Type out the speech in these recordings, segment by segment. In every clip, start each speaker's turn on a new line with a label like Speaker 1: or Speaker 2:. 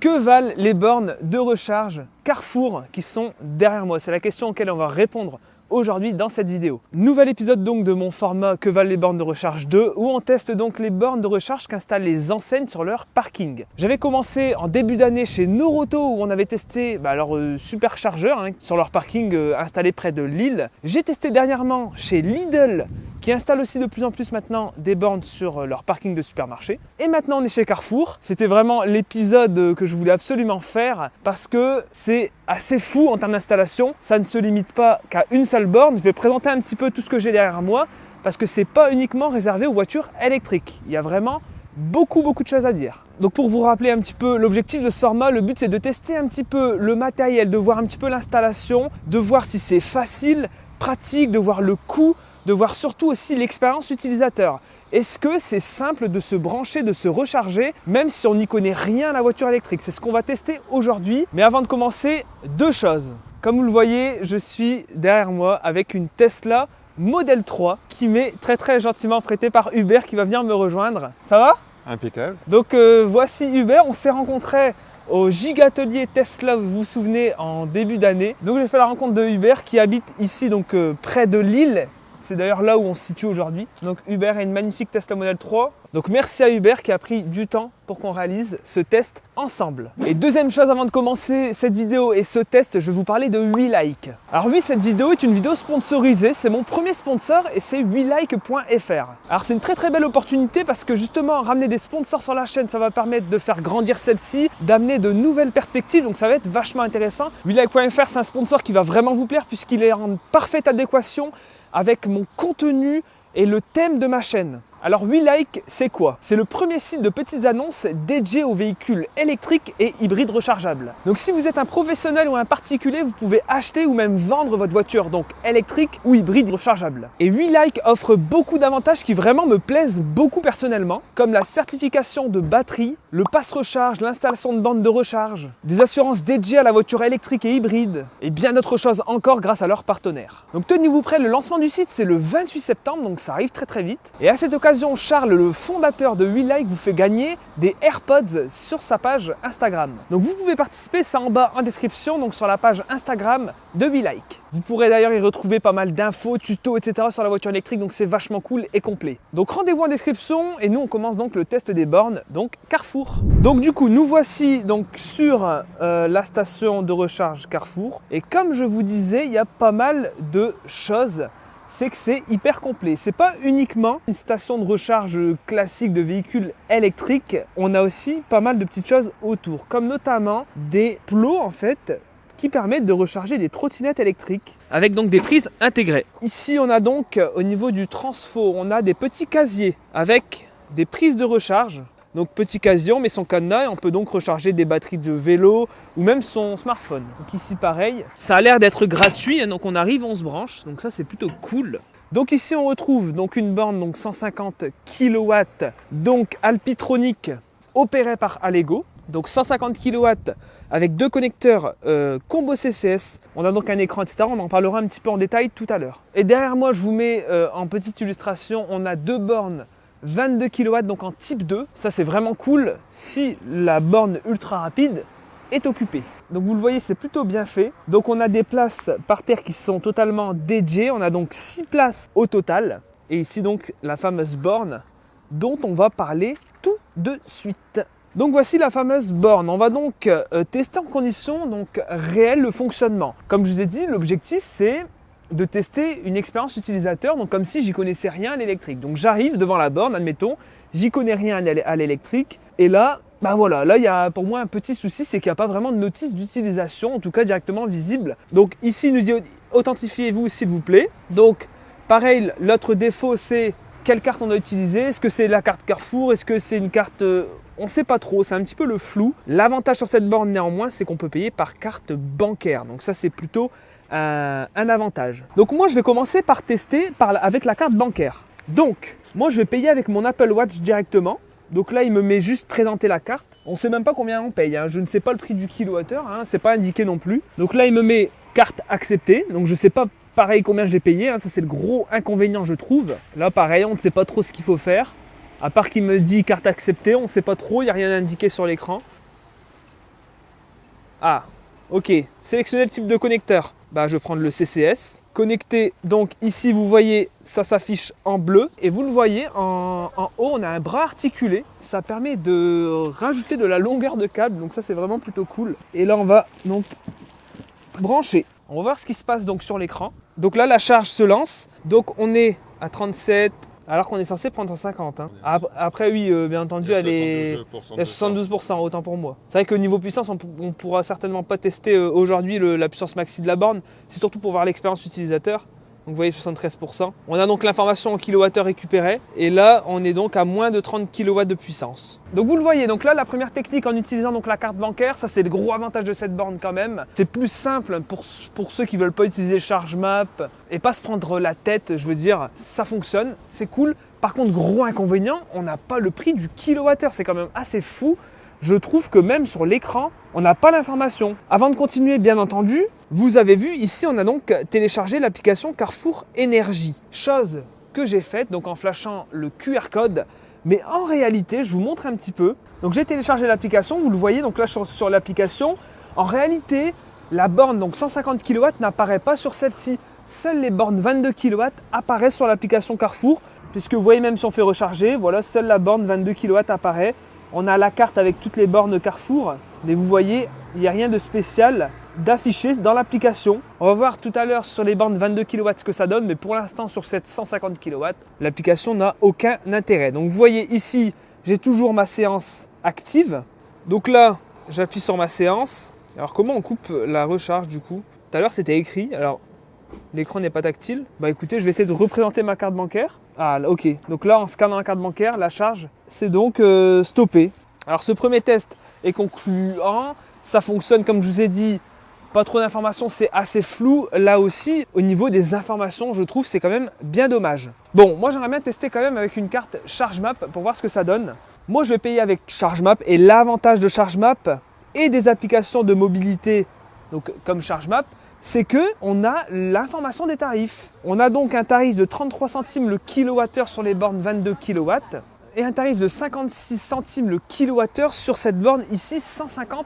Speaker 1: Que valent les bornes de recharge Carrefour qui sont derrière moi? C'est la question auquel on va répondre aujourd'hui dans cette vidéo. Nouvel épisode donc de mon format Que valent les bornes de recharge 2 où on teste donc les bornes de recharge qu'installent les enseignes sur leur parking. J'avais commencé en début d'année chez Noroto où on avait testé leur superchargeur sur leur parking installé près de Lille. J'ai testé dernièrement chez Lidl qui installe aussi de plus en plus maintenant des bornes sur leur parking de supermarché. Et maintenant on est chez Carrefour. C'était vraiment l'épisode que je voulais absolument faire parce que c'est assez fou en termes d'installation. Ça ne se limite pas qu'à une seule borne. Je vais présenter un petit peu tout ce que j'ai derrière moi parce que c'est pas uniquement réservé aux voitures électriques. Il y a vraiment beaucoup de choses à dire. Donc pour vous rappeler un petit peu l'objectif de ce format, le but c'est de tester un petit peu le matériel, de voir un petit peu l'installation, de voir si c'est facile, pratique, de voir le coût, de voir surtout aussi l'expérience utilisateur. Est-ce que c'est simple de se brancher, de se recharger, même si on n'y connaît rien à la voiture électrique? C'est ce qu'on va tester aujourd'hui. Mais avant de commencer, deux choses. Comme vous le voyez, je suis derrière moi avec une Tesla Model 3 qui m'est très gentiment prêtée par Hubert qui va venir me rejoindre. Ça va?
Speaker 2: Impeccable.
Speaker 1: Donc voici Hubert, on s'est rencontrés au Gigatelier Tesla, vous vous souvenez, en début d'année. Donc j'ai fait la rencontre de Hubert qui habite ici donc près de Lille. C'est d'ailleurs là où on se situe aujourd'hui. Donc Hubert a une magnifique Tesla Model 3. Donc merci à Hubert qui a pris du temps pour qu'on réalise ce test ensemble. Et deuxième chose avant de commencer cette vidéo et ce test, je vais vous parler de WeLike. Alors oui, cette vidéo est une vidéo sponsorisée. C'est mon premier sponsor et c'est WeLike.fr. Alors c'est une très belle opportunité parce que justement ramener des sponsors sur la chaîne, ça va permettre de faire grandir celle-ci, d'amener de nouvelles perspectives. Donc ça va être vachement intéressant. WeLike.fr, c'est un sponsor qui va vraiment vous plaire puisqu'il est en parfaite adéquation avec mon contenu et le thème de ma chaîne. Alors WeLike, c'est quoi? C'est le premier site de petites annonces dédié aux véhicules électriques et hybrides rechargeables. Donc si vous êtes un professionnel ou un particulier, vous pouvez acheter ou même vendre votre voiture, donc électrique ou hybride rechargeable. Et WeLike offre beaucoup d'avantages qui vraiment me plaisent beaucoup personnellement, comme la certification de batterie, le pass recharge, l'installation de bandes de recharge, des assurances dédiées à la voiture électrique et hybride, et bien d'autres choses encore grâce à leurs partenaires. Donc tenez-vous prêts, le lancement du site c'est le 28 septembre, donc ça arrive très vite. Et à cette occasion, Charles, le fondateur de WeLike, vous fait gagner des AirPods sur sa page Instagram. Donc vous pouvez participer, c'est en bas en description, donc sur la page Instagram de WeLike. Vous pourrez d'ailleurs y retrouver pas mal d'infos, tutos, etc. sur la voiture électrique, donc c'est vachement cool et complet. Donc rendez-vous en description et nous on commence donc le test des bornes, donc Carrefour. Donc du coup, nous voici donc sur la station de recharge Carrefour. Et comme je vous disais, il y a pas mal de choses. C'est que c'est hyper complet. C'est pas uniquement une station de recharge classique de véhicules électriques. On a aussi pas mal de petites choses autour, comme notamment des plots en fait qui permettent de recharger des trottinettes électriques avec donc des prises intégrées. Ici, on a donc au niveau du transfo, on a des petits casiers avec des prises de recharge. Donc petit casier, on met son cadenas et on peut donc recharger des batteries de vélo ou même son smartphone. Donc ici pareil, ça a l'air d'être gratuit, donc on arrive, on se branche, donc ça c'est plutôt cool. Donc ici on retrouve donc une borne donc 150 kW, donc Alpitronic opérée par Allego. Donc 150 kW avec deux connecteurs combo CCS. On a donc un écran, etc. On en parlera un petit peu en détail tout à l'heure. Et derrière moi, je vous mets en petite illustration, on a deux bornes 22 kW donc en type 2, ça c'est vraiment cool si la borne ultra rapide est occupée. Donc vous le voyez, c'est plutôt bien fait. Donc on a des places par terre qui sont totalement dédiées, on a donc 6 places au total. Et ici donc la fameuse borne dont on va parler tout de suite. Donc voici la fameuse borne. On va donc tester en conditions donc réelles le fonctionnement. Comme je vous ai dit, l'objectif c'est de tester une expérience utilisateur, donc comme si j'y connaissais rien à l'électrique. Donc j'arrive devant la borne, admettons, j'y connais rien à l'électrique, et là, voilà, là il y a pour moi un petit souci, c'est qu'il n'y a pas vraiment de notice d'utilisation, en tout cas directement visible. Donc ici il nous dit authentifiez-vous s'il vous plaît. Donc pareil, l'autre défaut c'est quelle carte on a utilisée, est-ce que c'est la carte Carrefour, est-ce que c'est une carte... on ne sait pas trop, c'est un petit peu le flou. L'avantage sur cette borne néanmoins, c'est qu'on peut payer par carte bancaire, donc ça c'est plutôt un avantage. Donc moi je vais commencer par tester avec la carte bancaire. Donc moi je vais payer avec mon Apple Watch directement. Donc là il me met juste présenter la carte. On ne sait même pas combien on paye, hein. Je ne sais pas le prix du kilowattheure, hein. C'est pas indiqué non plus. Donc là il me met carte acceptée. Donc je ne sais pas pareil combien j'ai payé, hein. Ça c'est le gros inconvénient je trouve. Là pareil on ne sait pas trop ce qu'il faut faire. À part qu'il me dit carte acceptée, on ne sait pas trop, il n'y a rien indiqué sur l'écran. Ah, ok. Sélectionner le type de connecteur. Bah, je vais prendre le CCS. Connecter, donc ici vous voyez, ça s'affiche en bleu. Et vous le voyez, en haut, on a un bras articulé. Ça permet de rajouter de la longueur de câble. Donc ça, c'est vraiment plutôt cool. Et là, on va donc brancher. On va voir ce qui se passe donc sur l'écran. Donc là, la charge se lance. Donc on est à 37, alors qu'on est censé prendre 150. Hein. Après, oui, bien entendu, elle est 72%, autant pour moi. C'est vrai que niveau puissance, on pourra certainement pas tester aujourd'hui la puissance maxi de la borne. C'est surtout pour voir l'expérience utilisateur. Donc vous voyez 73%. On a donc l'information en kilowattheure récupérée. Et là, on est donc à moins de 30 kW de puissance. Donc vous le voyez, donc là, la première technique en utilisant donc la carte bancaire, ça c'est le gros avantage de cette borne quand même. C'est plus simple pour ceux qui ne veulent pas utiliser ChargeMap et pas se prendre la tête, je veux dire, ça fonctionne, c'est cool. Par contre, gros inconvénient, on n'a pas le prix du kilowattheure, c'est quand même assez fou. Je trouve que même sur l'écran, on n'a pas l'information. Avant de continuer, bien entendu, vous avez vu ici, on a donc téléchargé l'application Carrefour Énergie. Chose que j'ai faite donc en flashant le QR code. Mais en réalité, je vous montre un petit peu. Donc j'ai téléchargé l'application, vous le voyez donc là sur l'application. En réalité, la borne donc 150 kW n'apparaît pas sur celle-ci. Seules les bornes 22 kW apparaissent sur l'application Carrefour. Puisque vous voyez même si on fait recharger, voilà, seule la borne 22 kW apparaît. On a la carte avec toutes les bornes Carrefour, mais vous voyez, il n'y a rien de spécial d'affiché dans l'application. On va voir tout à l'heure sur les bornes 22 kW ce que ça donne, mais pour l'instant sur cette 150 kW, l'application n'a aucun intérêt. Donc vous voyez ici, j'ai toujours ma séance active. Donc là, j'appuie sur ma séance. Alors comment on coupe la recharge du coup? Tout à l'heure c'était écrit, alors l'écran n'est pas tactile. Bah écoutez, je vais essayer de représenter ma carte bancaire. Ah ok, donc là en scannant la carte bancaire, la charge c'est donc stoppé. Alors ce premier test est concluant, ça fonctionne comme je vous ai dit, pas trop d'informations, c'est assez flou. Là aussi, au niveau des informations, je trouve c'est quand même bien dommage. Bon, moi j'aimerais bien tester quand même avec une carte ChargeMap pour voir ce que ça donne. Moi je vais payer avec ChargeMap et l'avantage de ChargeMap et des applications de mobilité donc comme ChargeMap, c'est qu'on a l'information des tarifs. On a donc un tarif de 33 centimes le kilowattheure sur les bornes 22 kW et un tarif de 56 centimes le kilowattheure sur cette borne ici 150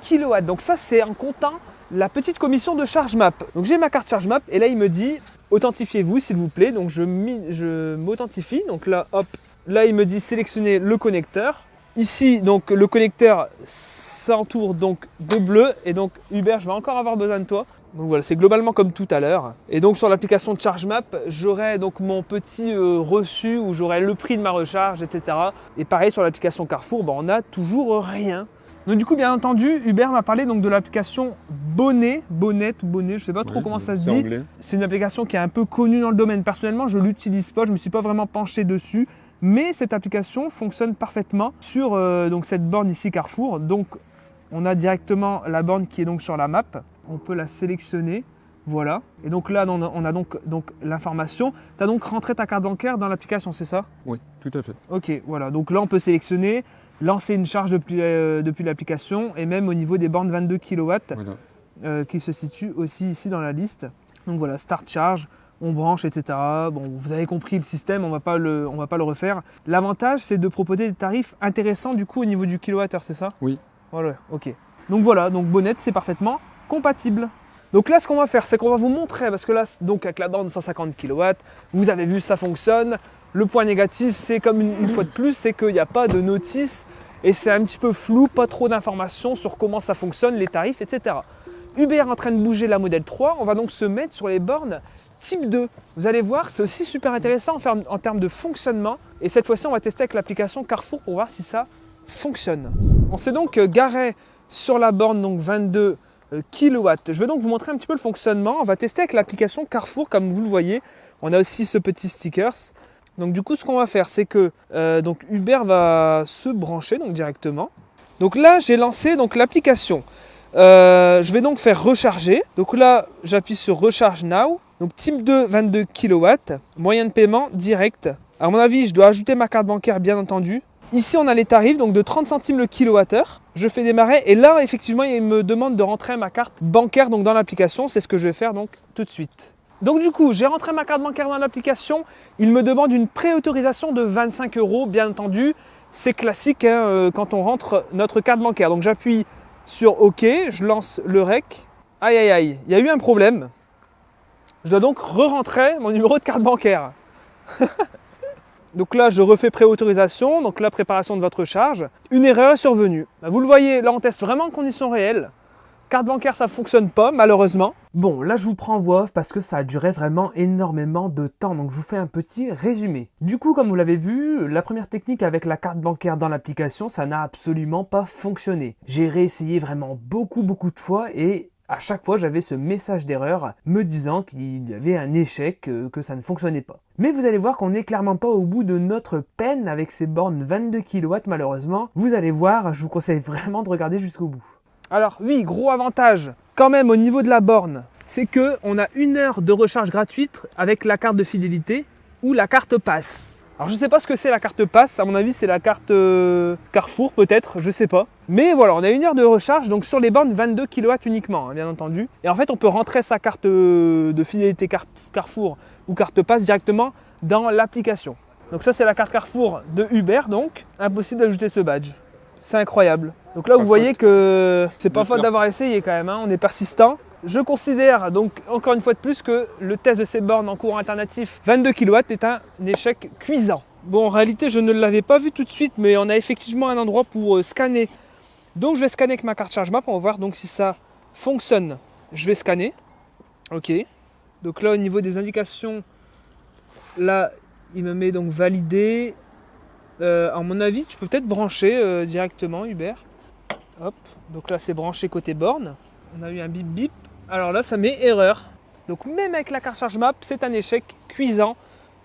Speaker 1: kW. Donc ça c'est en comptant la petite commission de ChargeMap. Donc j'ai ma carte ChargeMap et là il me dit authentifiez-vous s'il vous plaît. Donc je m'authentifie. Donc là hop, là il me dit sélectionnez le connecteur. Ici donc le connecteur s'entoure donc de bleu et donc Hubert je vais encore avoir besoin de toi. Donc voilà, c'est globalement comme tout à l'heure. Et donc sur l'application de ChargeMap, j'aurai donc mon petit reçu où j'aurai le prix de ma recharge, etc. Et pareil sur l'application Carrefour, on n'a toujours rien. Donc du coup, bien entendu, Hubert m'a parlé donc de l'application Bonnet, je ne sais pas trop comment ça se dit. C'est une application qui est un peu connue dans le domaine. Personnellement, je ne l'utilise pas, je ne me suis pas vraiment penché dessus. Mais cette application fonctionne parfaitement sur donc cette borne ici Carrefour. Donc on a directement la borne qui est donc sur la map. On peut la sélectionner, voilà. Et donc là, on a donc l'information. Tu as donc rentré ta carte bancaire dans l'application, c'est ça?
Speaker 2: Oui, tout à fait.
Speaker 1: Ok, voilà. Donc là, on peut sélectionner, lancer une charge depuis l'application et même au niveau des bornes 22 kW voilà. Qui se situent aussi ici dans la liste. Donc voilà, start charge, on branche, etc. Bon, vous avez compris le système, on va pas le refaire. L'avantage, c'est de proposer des tarifs intéressants du coup au niveau du kilowattheure, c'est ça?
Speaker 2: Oui.
Speaker 1: Voilà, ok. Donc voilà, donc Bonnet, c'est parfaitement compatible. Donc là, ce qu'on va faire, c'est qu'on va vous montrer, parce que là, donc avec la borne 150 kW, vous avez vu, ça fonctionne. Le point négatif, c'est comme une fois de plus, c'est qu'il n'y a pas de notice et c'est un petit peu flou, pas trop d'informations sur comment ça fonctionne, les tarifs, etc. Hubert est en train de bouger la modèle 3, on va donc se mettre sur les bornes type 2. Vous allez voir, c'est aussi super intéressant en termes de fonctionnement. Et cette fois-ci, on va tester avec l'application Carrefour pour voir si ça fonctionne. On s'est donc garé sur la borne donc 22 kW. Je vais donc vous montrer un petit peu le fonctionnement. On va tester avec l'application Carrefour, comme vous le voyez. On a aussi ce petit stickers. Donc du coup, ce qu'on va faire, c'est que donc Hubert va se brancher donc directement. Donc là, j'ai lancé donc l'application. Je vais donc faire recharger. Donc là, j'appuie sur Recharge Now. Donc type 2, 22 kW. Moyen de paiement direct. À mon avis, je dois ajouter ma carte bancaire, bien entendu. Ici, on a les tarifs donc de 30 centimes le kilowattheure. Je fais démarrer et là, effectivement, il me demande de rentrer ma carte bancaire donc dans l'application. C'est ce que je vais faire donc tout de suite. Donc du coup, j'ai rentré ma carte bancaire dans l'application. Il me demande une préautorisation de 25 €. Bien entendu, c'est classique hein, quand on rentre notre carte bancaire. Donc j'appuie sur OK, je lance le REC. Aïe aïe aïe, il y a eu un problème. Je dois donc re-rentrer mon numéro de carte bancaire. Donc là, je refais préautorisation, donc la préparation de votre charge. Une erreur est survenue. Vous le voyez, là on teste vraiment en conditions réelles. Carte bancaire, ça ne fonctionne pas, malheureusement. Bon, là je vous prends voix off parce que ça a duré vraiment énormément de temps, donc je vous fais un petit résumé. Du coup, comme vous l'avez vu, la première technique avec la carte bancaire dans l'application, ça n'a absolument pas fonctionné. J'ai réessayé vraiment beaucoup de fois et à chaque fois, j'avais ce message d'erreur me disant qu'il y avait un échec, que ça ne fonctionnait pas. Mais vous allez voir qu'on n'est clairement pas au bout de notre peine avec ces bornes 22 kW malheureusement. Vous allez voir, je vous conseille vraiment de regarder jusqu'au bout. Alors oui, gros avantage quand même au niveau de la borne, c'est qu'on a 1 heure de recharge gratuite avec la carte de fidélité ou la carte pass. Alors je ne sais pas ce que c'est la carte pass, à mon avis c'est la carte Carrefour peut-être, je ne sais pas. Mais voilà, on a 1 heure de recharge, donc sur les bornes 22 kW uniquement, hein, bien entendu. Et en fait on peut rentrer sa carte de fidélité Carrefour ou carte pass directement dans l'application. Donc ça c'est la carte Carrefour de Uber, donc impossible d'ajouter ce badge. C'est incroyable. Donc là vous voyez que c'est pas faute d'avoir essayé quand même, hein, on est persistant. Je considère donc encore une fois de plus que le test de ces bornes en courant alternatif 22 kW est un échec cuisant. Bon, en réalité je ne l'avais pas vu tout de suite, mais on a effectivement un endroit pour scanner. Donc je vais scanner avec ma carte ChargeMap, on va voir donc si ça fonctionne. Je vais scanner. Ok. Donc là au niveau des indications, là il me met donc validé. À mon avis tu peux peut-être brancher directement Uber. Hop, donc là c'est branché côté borne. On a eu un bip bip. Alors là ça met erreur. Donc même avec la carte ChargeMap, c'est un échec cuisant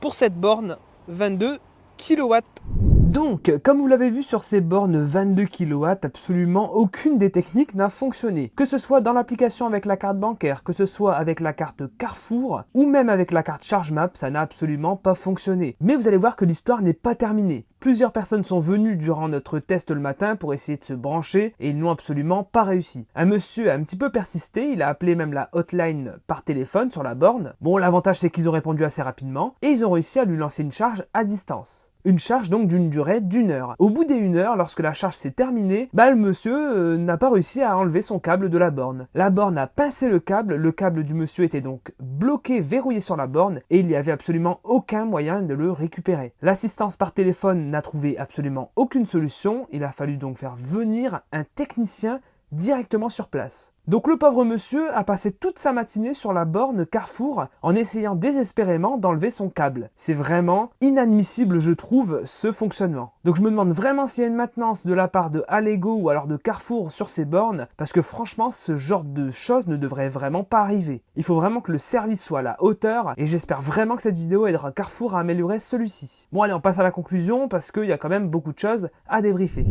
Speaker 1: pour cette borne 22 kW. Donc, comme vous l'avez vu sur ces bornes 22 kW, absolument aucune des techniques n'a fonctionné. Que ce soit dans l'application avec la carte bancaire, que ce soit avec la carte Carrefour, ou même avec la carte ChargeMap, ça n'a absolument pas fonctionné. Mais vous allez voir que l'histoire n'est pas terminée. Plusieurs personnes sont venues durant notre test le matin pour essayer de se brancher et ils n'ont absolument pas réussi. Un monsieur a un petit peu persisté, il a appelé même la hotline par téléphone sur la borne. Bon, l'avantage c'est qu'ils ont répondu assez rapidement et ils ont réussi à lui lancer une charge à distance. Une charge donc d'une durée d'1 heure. Au bout des 1 heure, lorsque la charge s'est terminée, le monsieur n'a pas réussi à enlever son câble de la borne. La borne a pincé le câble du monsieur était donc bloqué, verrouillé sur la borne et il n'y avait absolument aucun moyen de le récupérer. L'assistance par téléphone n'a trouvé absolument aucune solution, il a fallu donc faire venir un technicien directement sur place. Donc le pauvre monsieur a passé toute sa matinée sur la borne Carrefour en essayant désespérément d'enlever son câble. C'est vraiment inadmissible je trouve ce fonctionnement. Donc je me demande vraiment s'il y a une maintenance de la part de Allego ou alors de Carrefour sur ces bornes parce que franchement ce genre de choses ne devrait vraiment pas arriver. Il faut vraiment que le service soit à la hauteur et j'espère vraiment que cette vidéo aidera Carrefour à améliorer celui-ci. Bon allez on passe à la conclusion parce qu'il y a quand même beaucoup de choses à débriefer.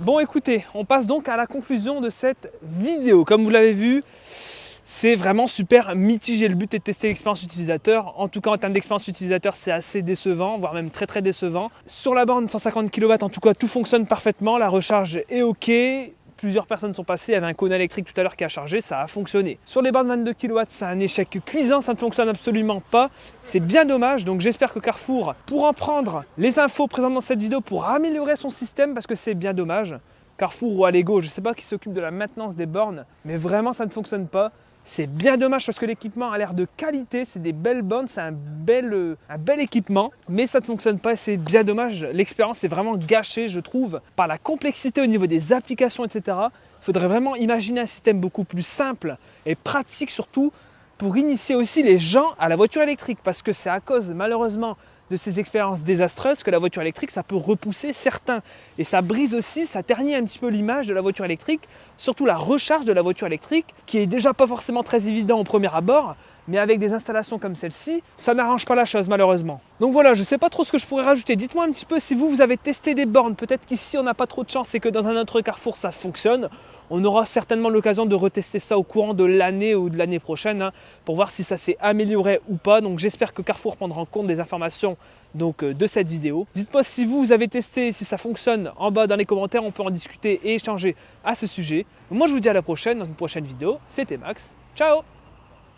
Speaker 1: Bon écoutez, on passe donc à la conclusion de cette vidéo. Comme vous l'avez vu, c'est vraiment super mitigé. Le but est de tester l'expérience utilisateur. En tout cas, en termes d'expérience utilisateur, c'est assez décevant, voire même très décevant. Sur la borne 150 kW, en tout cas, tout fonctionne parfaitement. La recharge est OK. Plusieurs personnes sont passées, il y avait un cône électrique tout à l'heure qui a chargé, ça a fonctionné. Sur les bornes 22 kW, c'est un échec cuisant, ça ne fonctionne absolument pas. C'est bien dommage, donc j'espère que Carrefour pourra prendre les infos présentes dans cette vidéo pour améliorer son système parce que c'est bien dommage. Carrefour ou Allego, je ne sais pas qui s'occupe de la maintenance des bornes, mais vraiment ça ne fonctionne pas. C'est bien dommage parce que l'équipement a l'air de qualité, c'est des belles bornes, c'est un bel équipement, mais ça ne fonctionne pas et c'est bien dommage. L'expérience est vraiment gâchée, je trouve, par la complexité au niveau des applications, etc. Il faudrait vraiment imaginer un système beaucoup plus simple et pratique surtout pour initier aussi les gens à la voiture électrique parce que c'est à cause malheureusement de ces expériences désastreuses que la voiture électrique, ça peut repousser certains. Et ça brise aussi, ça ternit un petit peu l'image de la voiture électrique, surtout la recharge de la voiture électrique, qui est déjà pas forcément très évident au premier abord, mais avec des installations comme celle-ci, ça n'arrange pas la chose malheureusement. Donc voilà, je ne sais pas trop ce que je pourrais rajouter. Dites-moi un petit peu si vous avez testé des bornes, peut-être qu'ici on n'a pas trop de chance et que dans un autre Carrefour ça fonctionne. On aura certainement l'occasion de retester ça au courant de l'année ou de l'année prochaine pour voir si ça s'est amélioré ou pas. Donc j'espère que Carrefour prendra en compte des informations de cette vidéo. Dites-moi si vous avez testé, si ça fonctionne en bas dans les commentaires, on peut en discuter et échanger à ce sujet. Moi je vous dis à la prochaine dans une prochaine vidéo. C'était Max, ciao!